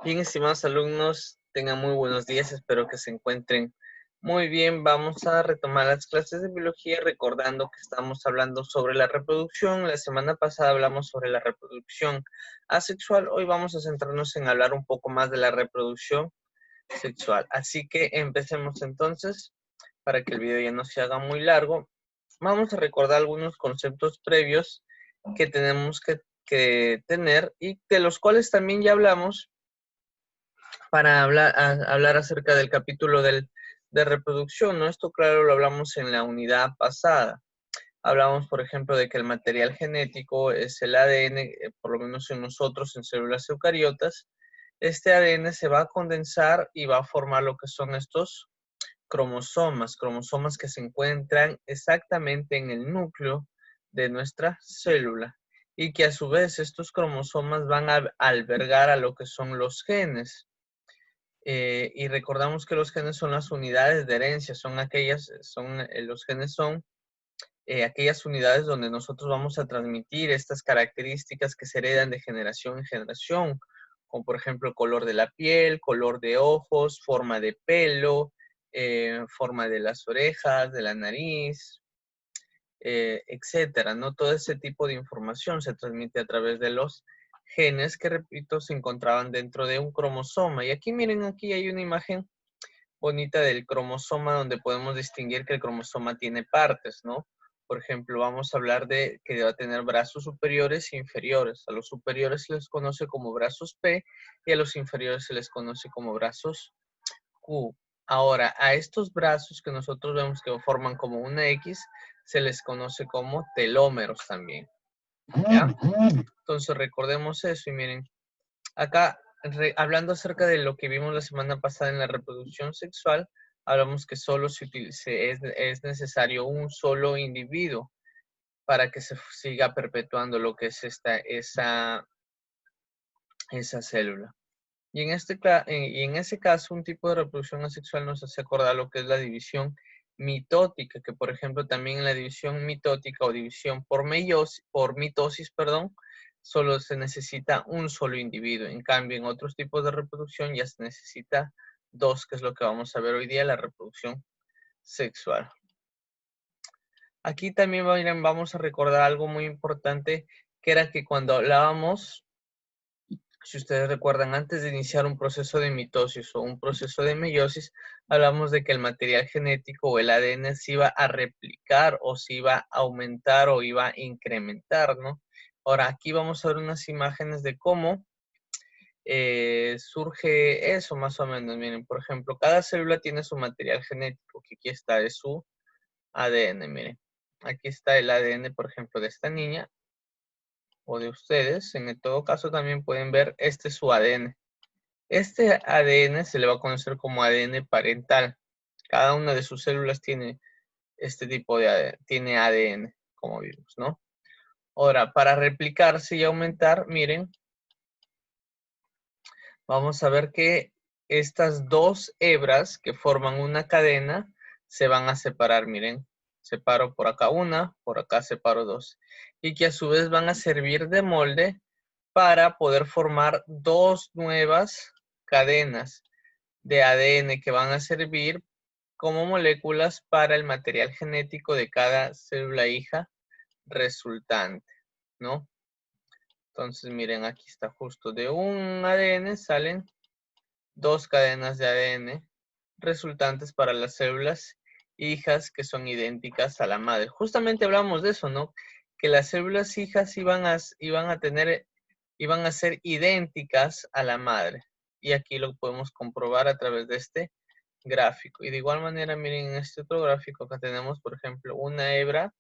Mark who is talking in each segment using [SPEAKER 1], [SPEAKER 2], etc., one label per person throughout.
[SPEAKER 1] Bien, estimados alumnos, tengan muy buenos días, espero que se encuentren muy bien. Vamos a retomar las clases de biología recordando que estamos hablando sobre la reproducción. La semana pasada hablamos sobre la reproducción asexual. Hoy vamos a centrarnos en hablar un poco más de la reproducción sexual. Así que empecemos entonces, para que el video ya no se haga muy largo. Vamos a recordar algunos conceptos previos que tenemos que tener y de los cuales también ya hablamos para hablar acerca del capítulo de reproducción, ¿no? Esto, claro, lo hablamos en la unidad pasada. Hablamos, por ejemplo, de que el material genético es el ADN, por lo menos en nosotros, en células eucariotas. Este ADN se va a condensar y va a formar lo que son estos cromosomas que se encuentran exactamente en el núcleo de nuestra célula y que a su vez estos cromosomas van a albergar a lo que son los genes. Y recordamos que los genes son las unidades de herencia, los genes son aquellas unidades donde nosotros vamos a transmitir estas características que se heredan de generación en generación, como por ejemplo color de la piel, color de ojos, forma de pelo, forma de las orejas, de la nariz, etcétera, ¿no? Todo ese tipo de información se transmite a través de los genes que, repito, se encontraban dentro de un cromosoma. Y aquí miren, aquí hay una imagen bonita del cromosoma donde podemos distinguir que el cromosoma tiene partes, ¿no? Por ejemplo, vamos a hablar de que va a tener brazos superiores e inferiores. A los superiores se les conoce como brazos P y a los inferiores se les conoce como brazos Q. Ahora, a estos brazos que nosotros vemos que forman como una X, se les conoce como telómeros también, ¿ya? Entonces recordemos eso y miren, acá, hablando acerca de lo que vimos la semana pasada en la reproducción sexual, hablamos que solo es necesario un solo individuo para que se siga perpetuando lo que es esa célula. Y en ese caso, un tipo de reproducción asexual nos hace acordar lo que es la división mitótica, que por ejemplo también en la división mitótica o división por mitosis, perdón, solo se necesita un solo individuo. En cambio, en otros tipos de reproducción ya se necesita dos, que es lo que vamos a ver hoy día, la reproducción sexual. Aquí también vamos a recordar algo muy importante, que era que cuando hablábamos, si ustedes recuerdan, antes de iniciar un proceso de mitosis o un proceso de meiosis, hablamos de que el material genético o el ADN se iba a replicar o se iba a aumentar o iba a incrementar, ¿no? Ahora, aquí vamos a ver unas imágenes de cómo surge eso más o menos. Miren, por ejemplo, cada célula tiene su material genético, que aquí está, es su ADN, miren. Aquí está el ADN, por ejemplo, de esta niña o de ustedes. En todo caso, también pueden ver, este es su ADN. Este ADN se le va a conocer como ADN parental. Cada una de sus células tiene este tipo de ADN, tiene ADN, como vimos, ¿no? Ahora, para replicarse y aumentar, miren, vamos a ver que estas dos hebras que forman una cadena se van a separar, miren. Separo por acá una, por acá separo dos. Y que a su vez van a servir de molde para poder formar dos nuevas cadenas de ADN que van a servir como moléculas para el material genético de cada célula hija resultante, ¿no? Entonces, miren, aquí está justo de un ADN salen dos cadenas de ADN resultantes para las células hijas que son idénticas a la madre. Justamente hablamos de eso, ¿no? Que las células hijas iban a ser idénticas a la madre. Y aquí lo podemos comprobar a través de este gráfico. Y de igual manera, miren, en este otro gráfico acá tenemos, por ejemplo, una hebra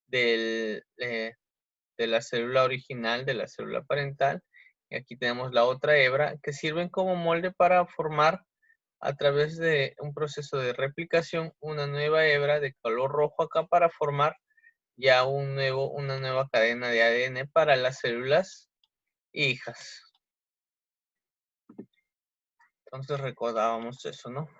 [SPEAKER 1] de la célula original, de la célula parental. Y aquí tenemos la otra hebra que sirven como molde para formar a través de un proceso de replicación una nueva hebra de color rojo acá para formar ya una nueva cadena de ADN para las células hijas. Entonces recordábamos eso, ¿no?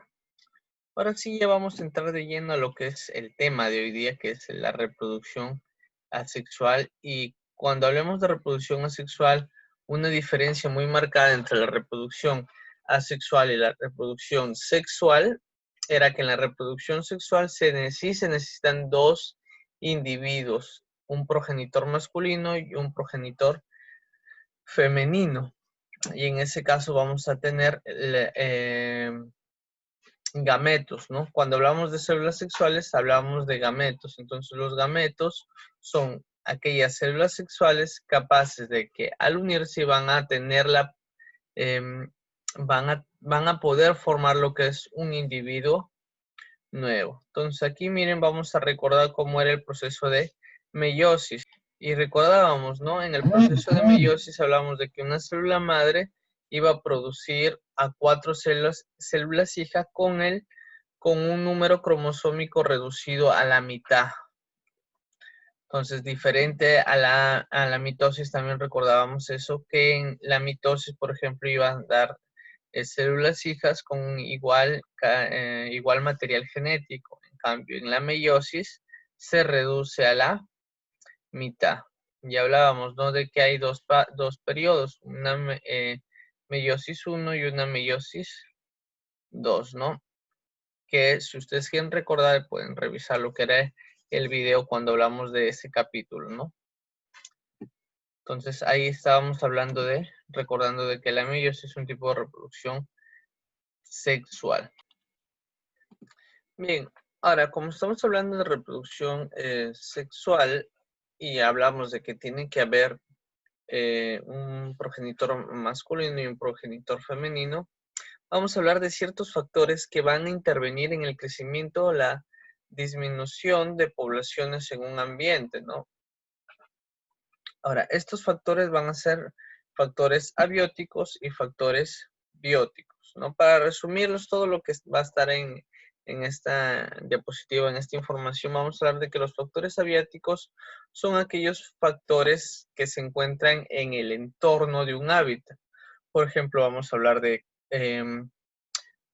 [SPEAKER 1] Ahora sí ya vamos a entrar de lleno a lo que es el tema de hoy día, que es la reproducción asexual. Y cuando hablemos de reproducción asexual, una diferencia muy marcada entre la reproducción asexual y la reproducción sexual era que en la reproducción sexual sí se necesitan dos individuos, un progenitor masculino y un progenitor femenino. Y en ese caso vamos a tener gametos, ¿no? Cuando hablamos de células sexuales, hablamos de gametos. Entonces, los gametos son aquellas células sexuales capaces de que al unirse van a tener van a poder formar lo que es un individuo nuevo. Entonces, aquí miren, vamos a recordar cómo era el proceso de meiosis. Y recordábamos, ¿no? En el proceso de meiosis hablamos de que una célula madre iba a producir a 4 células hijas con un número cromosómico reducido a la mitad. Entonces, diferente a la mitosis, también recordábamos eso, que en la mitosis, por ejemplo, iban a dar células hijas con igual material genético. En cambio, en la meiosis se reduce a la mitad. Ya hablábamos, ¿no? De que hay dos periodos, una meiosis 1 y una meiosis 2, ¿no? Que si ustedes quieren recordar, pueden revisar lo que era el video cuando hablamos de ese capítulo, ¿no? Entonces ahí estábamos recordando de que la meiosis es un tipo de reproducción sexual. Bien, ahora como estamos hablando de reproducción sexual y hablamos de que tiene que haber un progenitor masculino y un progenitor femenino, vamos a hablar de ciertos factores que van a intervenir en el crecimiento o la disminución de poblaciones en un ambiente, ¿no? Ahora, estos factores van a ser factores abióticos y factores bióticos, ¿no? Para resumirlos, todo lo que va a estar en esta diapositiva, en esta información, vamos a hablar de que los factores abióticos son aquellos factores que se encuentran en el entorno de un hábitat. Por ejemplo, vamos a hablar de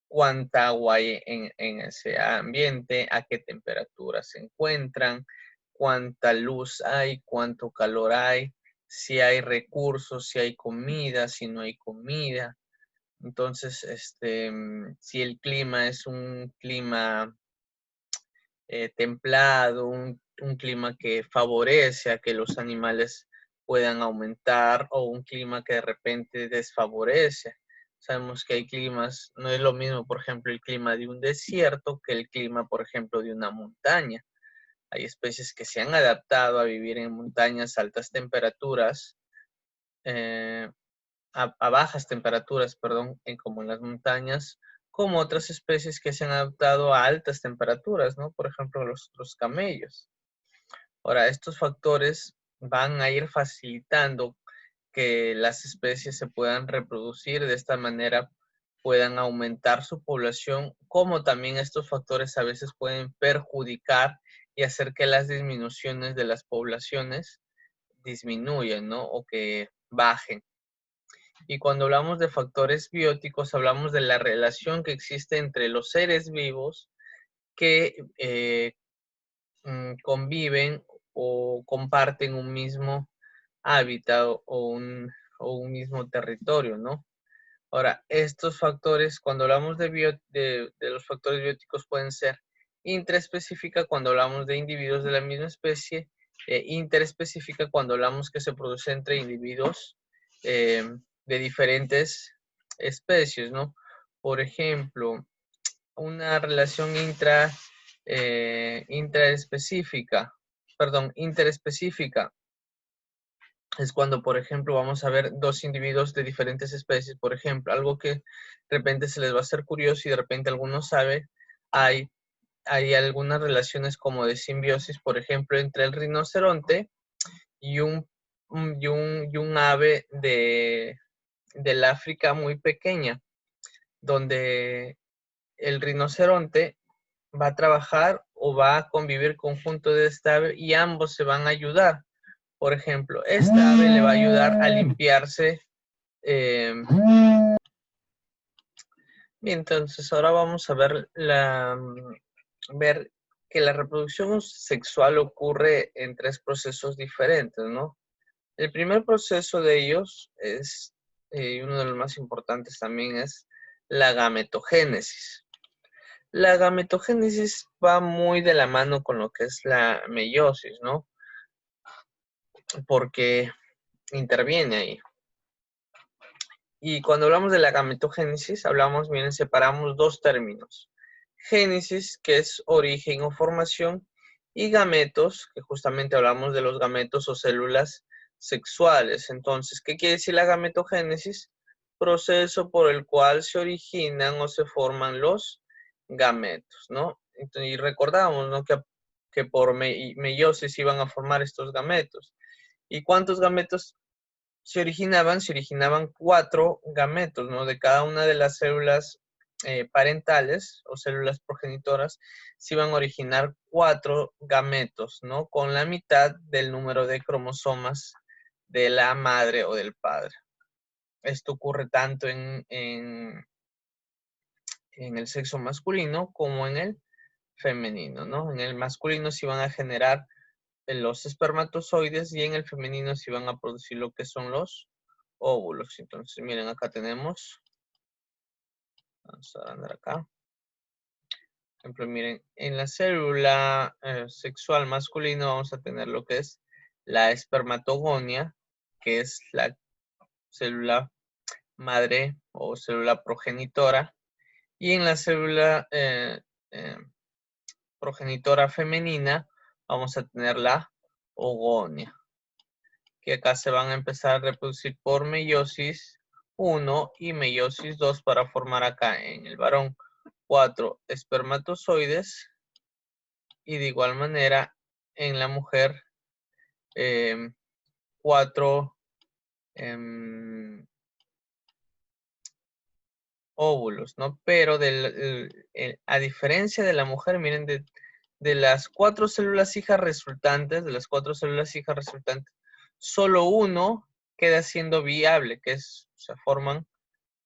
[SPEAKER 1] cuánta agua hay en ese ambiente, a qué temperatura se encuentran, cuánta luz hay, cuánto calor hay, si hay recursos, si hay comida, si no hay comida. Entonces, si el clima es un clima templado, un clima que favorece a que los animales puedan aumentar o un clima que de repente desfavorece. Sabemos que hay climas, no es lo mismo, por ejemplo, el clima de un desierto que el clima, por ejemplo, de una montaña. Hay especies que se han adaptado a vivir en montañas a altas temperaturas, a bajas temperaturas, perdón, como en las montañas, como otras especies que se han adaptado a altas temperaturas, ¿no? Por ejemplo, los camellos. Ahora, estos factores van a ir facilitando que las especies se puedan reproducir, de esta manera puedan aumentar su población, como también estos factores a veces pueden perjudicar y hacer que las disminuciones de las poblaciones disminuyan, ¿no? O que bajen. Y cuando hablamos de factores bióticos, hablamos de la relación que existe entre los seres vivos que conviven o comparten un mismo hábitat o un mismo territorio, ¿no? Ahora, estos factores, cuando hablamos de los factores bióticos, pueden ser intraespecífica cuando hablamos de individuos de la misma especie, interespecífica cuando hablamos que se produce entre individuos de diferentes especies, ¿no? Por ejemplo, una relación interespecífica es cuando, por ejemplo, vamos a ver dos individuos de diferentes especies, por ejemplo, algo que de repente se les va a hacer curioso y de repente algunos saben, hay algunas relaciones como de simbiosis, por ejemplo, entre el rinoceronte y un ave del África muy pequeña, donde el rinoceronte va a trabajar o va a convivir conjunto de esta ave y ambos se van a ayudar. Por ejemplo, esta ave le va a ayudar a limpiarse. Bien, entonces ahora vamos a ver que la reproducción sexual ocurre en tres procesos diferentes, ¿no? El primer proceso de ellos es, uno de los más importantes también es la gametogénesis. La gametogénesis va muy de la mano con lo que es la meiosis, ¿no? Porque interviene ahí. Y cuando hablamos de la gametogénesis, hablamos, miren, separamos dos términos. Génesis, que es origen o formación, y gametos, que justamente hablamos de los gametos o células sexuales. Entonces, ¿qué quiere decir la gametogénesis? Proceso por el cual se originan o se forman los gametos, ¿no? Entonces, y recordamos, ¿no? Que por meiosis iban a formar estos gametos. ¿Y cuántos gametos se originaban 4 gametos, ¿no? De cada una de las células parentales o células progenitoras se iban a originar 4 gametos, ¿no? Con la mitad del número de cromosomas de la madre o del padre. Esto ocurre tanto en el sexo masculino como en el femenino, ¿no? En el masculino se iban a generar los espermatozoides y en el femenino se iban a producir lo que son los óvulos. Entonces, miren, acá tenemos, vamos a andar acá. Por ejemplo, miren, en la célula sexual masculina vamos a tener lo que es la espermatogonia, que es la célula madre o célula progenitora. Y en la célula progenitora femenina vamos a tener la ogonia, que acá se van a empezar a reproducir por meiosis 1 y meiosis 2 para formar acá en el varón 4 espermatozoides y de igual manera en la mujer 4 óvulos, ¿no? Pero a diferencia de la mujer, miren, de las 4 células hijas resultantes, solo uno queda siendo viable, que es, o sea, forman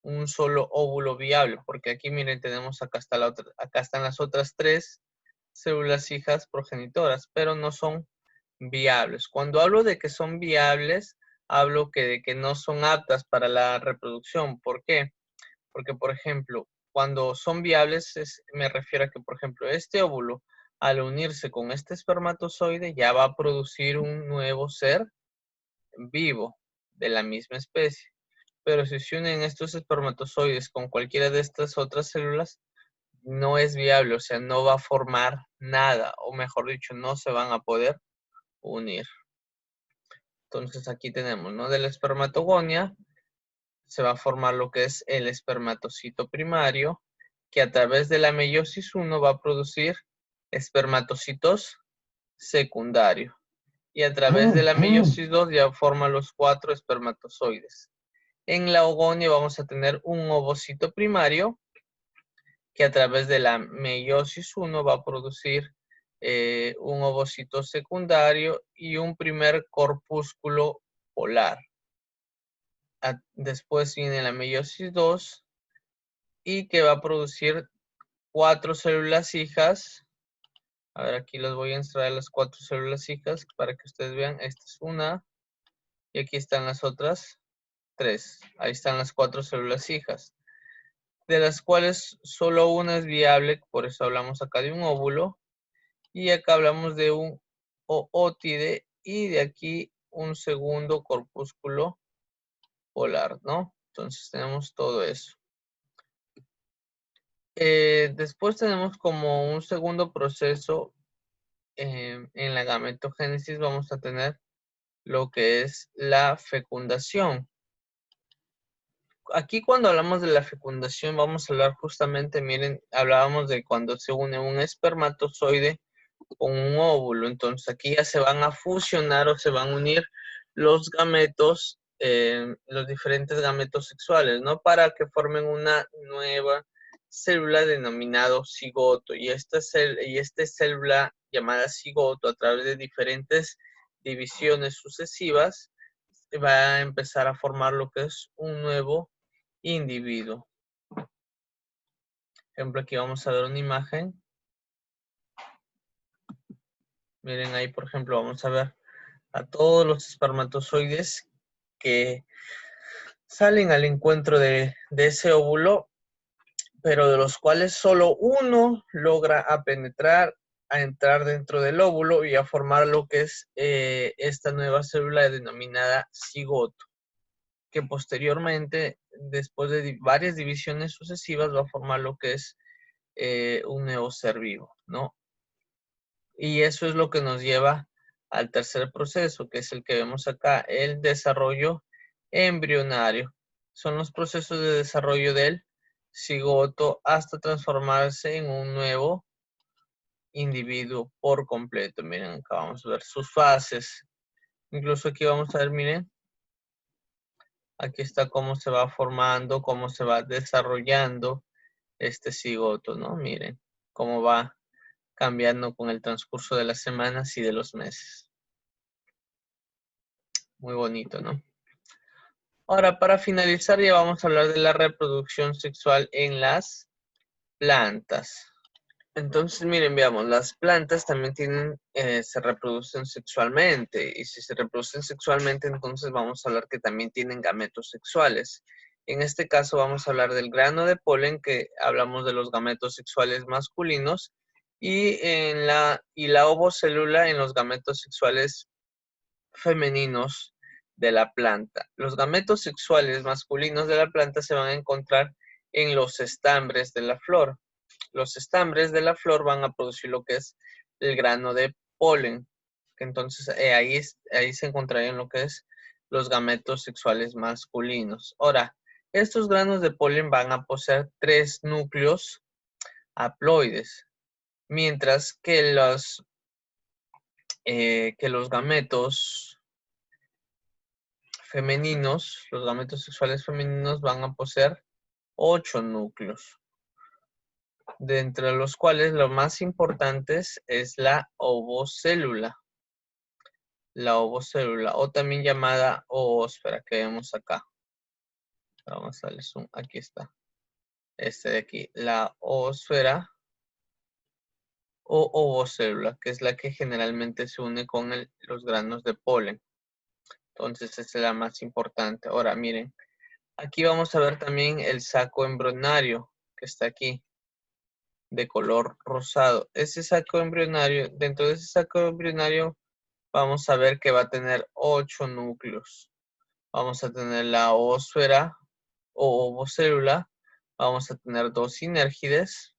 [SPEAKER 1] un solo óvulo viable, porque aquí, miren, tenemos acá está la otra, acá están las otras 3 células hijas progenitoras, pero no son viables. Cuando hablo de que son viables, hablo de que no son aptas para la reproducción. ¿Por qué? Porque, por ejemplo, cuando son viables, me refiero a que, por ejemplo, este óvulo, al unirse con este espermatozoide, ya va a producir un nuevo ser vivo de la misma especie. Pero si se unen estos espermatozoides con cualquiera de estas otras células, no es viable, o sea, no va a formar nada, o mejor dicho, no se van a poder unir. Entonces aquí tenemos, ¿no? De la espermatogonia se va a formar lo que es el espermatocito primario, que a través de la meiosis 1 va a producir espermatocitos secundarios. Y a través de la meiosis 2 ya forma los 4 espermatozoides. En la ogonia vamos a tener un ovocito primario, que a través de la meiosis 1 va a producir un ovocito secundario y un primer corpúsculo polar. Después viene la meiosis 2 y que va a producir 4 células hijas. A ver, aquí les voy a extraer las 4 células hijas para que ustedes vean. Esta es una y aquí están las otras 3. Ahí están las 4 células hijas, de las cuales solo una es viable, por eso hablamos acá de un óvulo. Y acá hablamos de un oótide y de aquí un segundo corpúsculo polar, ¿no? Entonces tenemos todo eso. Después tenemos como un segundo proceso en la gametogénesis, vamos a tener lo que es la fecundación. Aquí cuando hablamos de la fecundación vamos a hablar justamente, miren, hablábamos de cuando se une un espermatozoide con un óvulo. Entonces aquí ya se van a fusionar o se van a unir los gametos, los diferentes gametos sexuales, ¿no? Para que formen una nueva célula denominado cigoto. Y esta célula llamada cigoto, a través de diferentes divisiones sucesivas, va a empezar a formar lo que es un nuevo individuo. Por ejemplo, aquí vamos a ver una imagen. Miren ahí, por ejemplo, vamos a ver a todos los espermatozoides que salen al encuentro de ese óvulo, pero de los cuales solo uno logra a entrar dentro del óvulo y a formar lo que es esta nueva célula denominada cigoto, que posteriormente, después de varias divisiones sucesivas, va a formar lo que es un nuevo ser vivo, ¿no? Y eso es lo que nos lleva al tercer proceso, que es el que vemos acá, el desarrollo embrionario. Son los procesos de desarrollo del cigoto hasta transformarse en un nuevo individuo por completo. Miren, acá vamos a ver sus fases. Incluso aquí vamos a ver, miren, aquí está cómo se va formando, cómo se va desarrollando este cigoto, ¿no? Miren cómo va cambiando con el transcurso de las semanas y de los meses. Muy bonito, ¿no? Ahora, para finalizar, ya vamos a hablar de la reproducción sexual en las plantas. Entonces, miren, veamos, las plantas también se reproducen sexualmente, y si se reproducen sexualmente, entonces vamos a hablar que también tienen gametos sexuales. En este caso vamos a hablar del grano de polen, que hablamos de los gametos sexuales masculinos, y la ovocélula en los gametos sexuales femeninos de la planta. Los gametos sexuales masculinos de la planta se van a encontrar en los estambres de la flor. Los estambres de la flor van a producir lo que es el grano de polen. Entonces ahí se encontrarían lo que es los gametos sexuales masculinos. Ahora, estos granos de polen van a poseer 3 núcleos haploides, mientras que los gametos femeninos, los gametos sexuales femeninos van a poseer 8 núcleos, de entre los cuales lo más importantes es la ovocélula. La ovocélula, o también llamada oósfera, que vemos acá. Vamos a darle zoom, aquí está. Este de aquí, la oósfera o ovocélula, que es la que generalmente se une con los granos de polen. Entonces, esa es la más importante. Ahora, miren, aquí vamos a ver también el saco embrionario, que está aquí, de color rosado. Ese saco embrionario, dentro de ese saco embrionario, vamos a ver que va a tener 8 núcleos. Vamos a tener la oósfera o ovocélula, vamos a tener 2 sinérgides,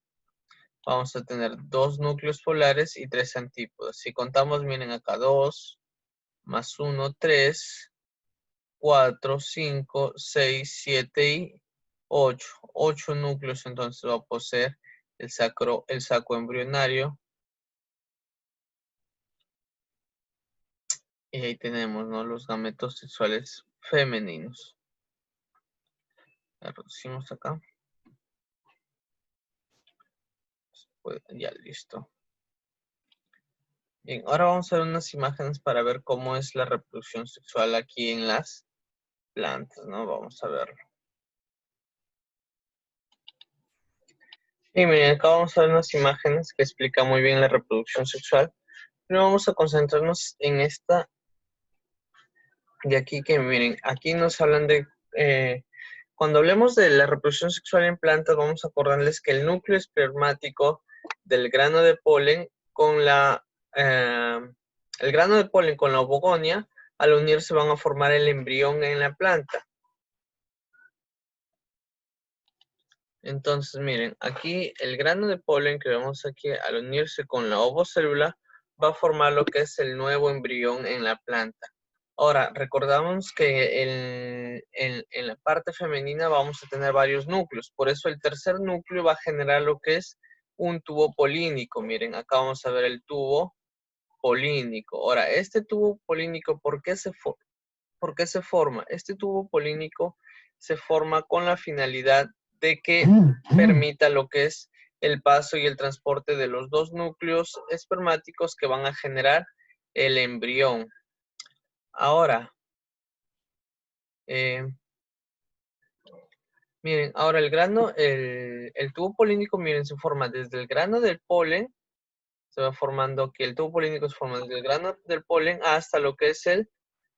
[SPEAKER 1] vamos a tener 2 núcleos polares y 3 antípodas. Si contamos, miren acá, 2 más 1, 3, 4, 5, 6, 7 y 8. 8 núcleos entonces va a poseer el saco embrionario. Y ahí tenemos, ¿no?, los gametos sexuales femeninos. Reproducimos acá. Pues, ya listo. Bien, ahora vamos a ver unas imágenes para ver cómo es la reproducción sexual aquí en las plantas, ¿no? Vamos a verlo. Y miren, acá vamos a ver unas imágenes que explican muy bien la reproducción sexual. Pero vamos a concentrarnos en esta de aquí, que miren, aquí nos hablan de... cuando hablemos de la reproducción sexual en plantas, vamos a acordarles que el núcleo espermático del grano de polen con el grano de polen con la ovogonia, al unirse van a formar el embrión en la planta. Entonces, miren, aquí el grano de polen que vemos aquí, al unirse con la ovocélula, va a formar lo que es el nuevo embrión en la planta. Ahora, recordamos que en la parte femenina vamos a tener varios núcleos. Por eso el tercer núcleo va a generar lo que es un tubo polínico. Miren, acá vamos a ver el tubo polínico. Ahora, este tubo polínico, ¿por qué se forma? Este tubo polínico se forma con la finalidad de que permita lo que es el paso y el transporte de los 2 núcleos espermáticos que van a generar el embrión. Ahora, miren, ahora el tubo polínico, miren, se forma desde el grano del polen Se va formando aquí el tubo polínico, se forma desde el grano del polen hasta lo que es el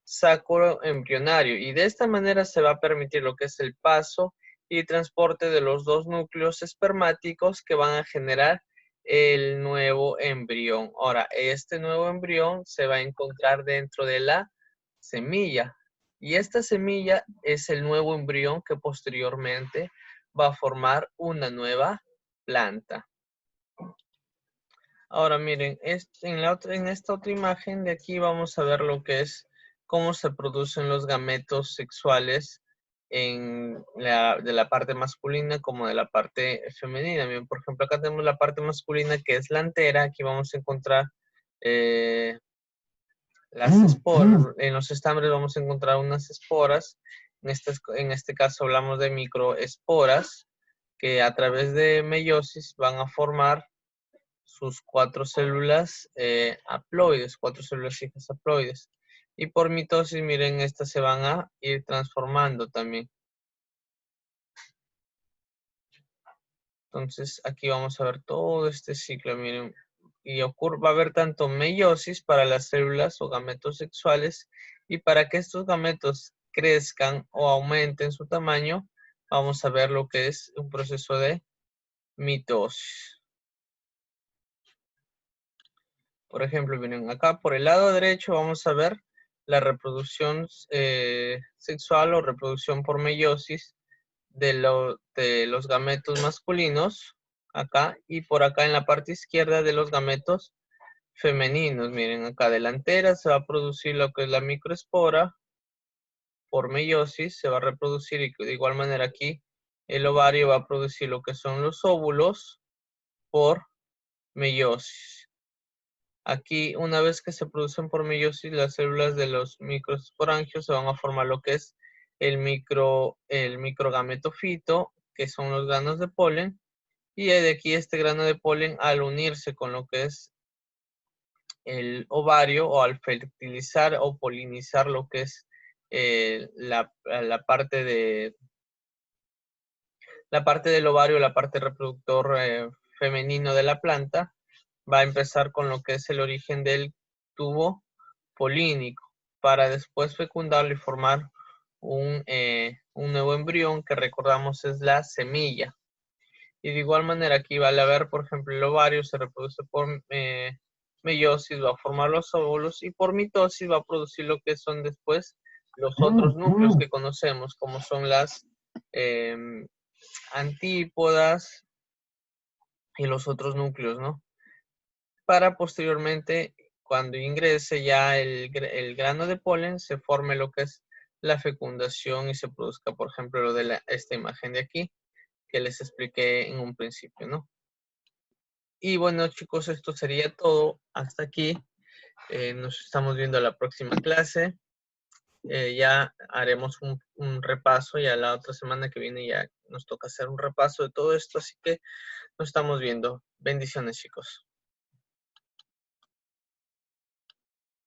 [SPEAKER 1] saco embrionario. Y de esta manera se va a permitir lo que es el paso y transporte de los dos núcleos espermáticos que van a generar el nuevo embrión. Ahora, este nuevo embrión se va a encontrar dentro de la semilla. Y esta semilla es el nuevo embrión que posteriormente va a formar una nueva planta. Ahora miren, en esta otra imagen de aquí vamos a ver lo que es cómo se producen los gametos sexuales de la parte masculina como de la parte femenina. Miren, por ejemplo, acá tenemos la parte masculina que es la antera. Aquí vamos a encontrar las esporas. En los estambres vamos a encontrar unas esporas. En este caso hablamos de microesporas que a través de meiosis van a formar sus 4 células haploides, 4 células hijas haploides. Y por mitosis, miren, estas se van a ir transformando también. Entonces, aquí vamos a ver todo este ciclo, miren. Y va a haber tanto meiosis para las células o gametos sexuales. Y para que estos gametos crezcan o aumenten su tamaño, vamos a ver lo que es un proceso de mitosis. Por ejemplo, miren, acá por el lado derecho vamos a ver la reproducción sexual o reproducción por meiosis de los gametos masculinos, acá, y por acá en la parte izquierda de los gametos femeninos. Miren, acá delantera se va a producir lo que es la microespora por meiosis, se va a reproducir y de igual manera aquí el ovario va a producir lo que son los óvulos por meiosis. Aquí, una vez que se producen por meiosis, las células de los microesporangios se van a formar lo que es el microgametofito, que son los granos de polen. Y de aquí este grano de polen, al unirse con lo que es el ovario o al fertilizar o polinizar lo que es la parte del ovario, la parte reproductor femenino de la planta, va a empezar con lo que es el origen del tubo polínico para después fecundarlo y formar un nuevo embrión que recordamos es la semilla. Y de igual manera aquí vale a ver, por ejemplo, el ovario se reproduce por meiosis, va a formar los óvulos y por mitosis va a producir lo que son después los otros núcleos que conocemos, como son las antípodas y los otros núcleos, ¿no? Para posteriormente, cuando ingrese ya el grano de polen, se forme lo que es la fecundación y se produzca, por ejemplo, lo de esta imagen de aquí, que les expliqué en un principio, ¿no? Y bueno, chicos, esto sería todo. Hasta aquí. Nos estamos viendo la próxima clase. Ya haremos un repaso. Ya la otra semana que viene ya nos toca hacer un repaso de todo esto. Así que nos estamos viendo. Bendiciones, chicos.